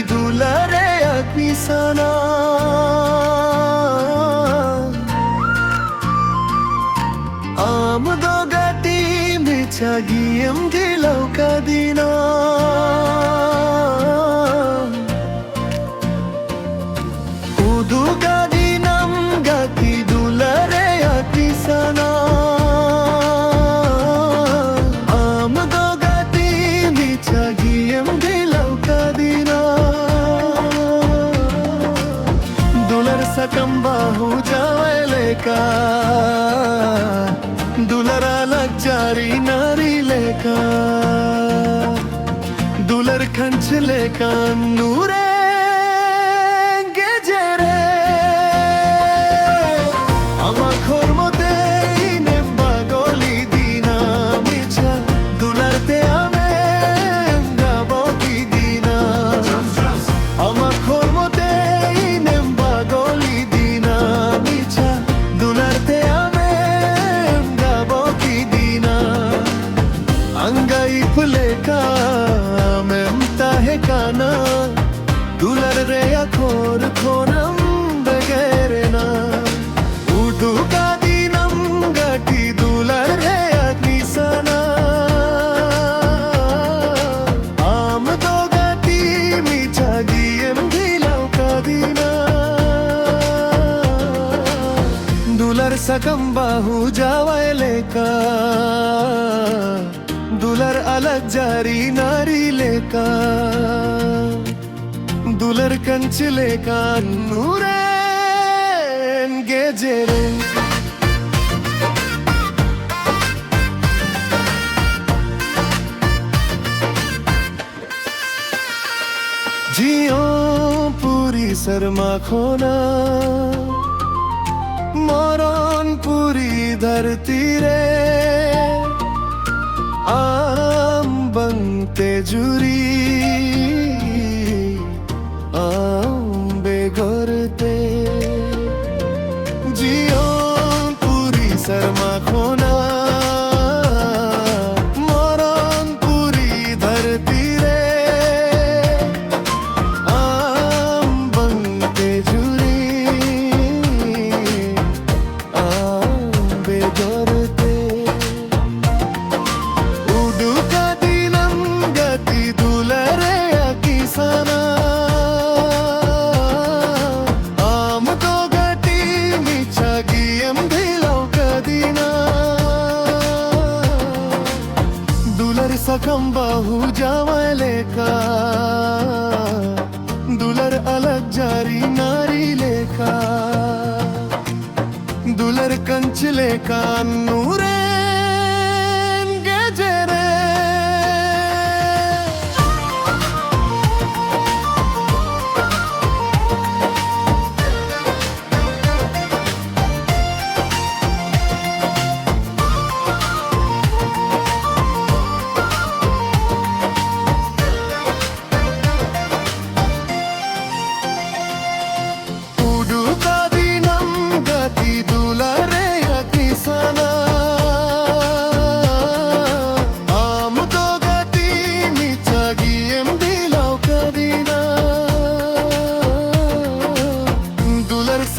dulareyag misana Amdogati michagiyam dilaw kadina Udugadinam gati dulareyag misana Amdogati michagiyam dilaw kadina Dular sakam bahu jaweleka दुलरालग जारी नारी लेका दुलर खंच लेका नूरे गेजेरे अमा खोरमते नेम्बा गोली दीना मिछा दुलरते आमे गाबो की दीना अमा खोरमते नेम्बा गोली दीना मिछा दुलरते अंगाई फुलेका मेमता है काना दुलर रे खोर खोनम बगैरे ना उदू का दीनम गटी दुलर रे निसना आम दो गटी मीठा गियम दिलाव का दीना दुलर सकम बाहू जावाले का दुलर अलग जारी नारी लेका दुलर कंच लेका नूरेन गेजेरे जियो पूरी शर्मा खोना मरण पूरी धरती रे आम बनते जुरी आम बेगरते जियो पूरी शर्मा खोना मरण पूरी धरती रे आम बनते जुरी आम बेगरते सकम बाहू जावले का दुलर अलग जारी नारी लेका दुलर कंच लेका नूरेन गेजेरे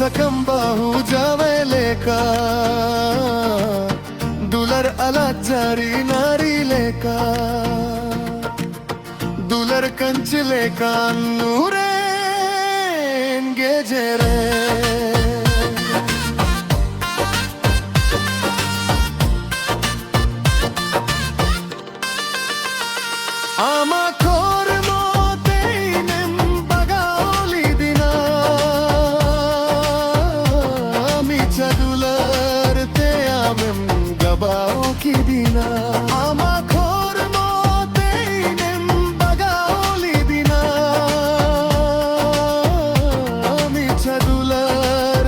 सकम बाहू जावले का दुलर अलग जारी नारी लेका दुलर कंच लेका नूरेन गेजेरे आमा खोर मोते नेम बगाओली दिना मिचा दुलर ते आमेम गबाओ की दिना आमा खोर मोते नेम बगाओली दिना मिचा दुलर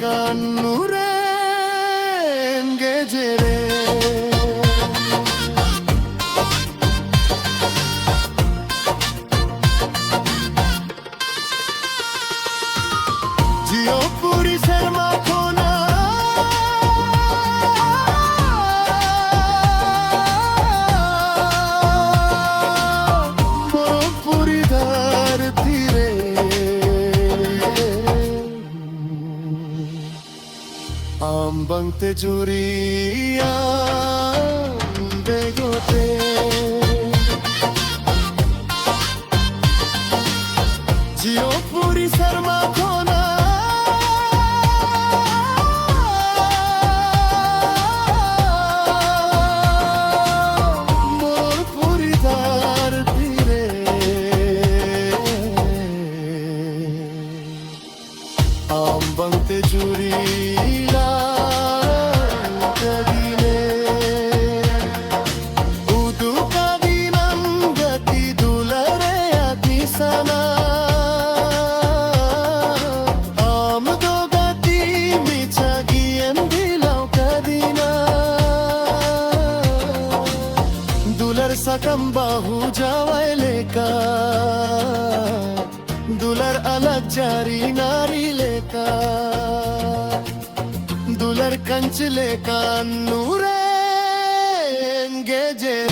কান্নুরে গেজে রে জিও পুরিশের মাখনা পুরিদার তীরে ambangte juriya begote jio puri sarma khona mor puri dar dire ambangte juriya sakam bahu jawai leka dular alag jari nari leka dular kanch leka nure geje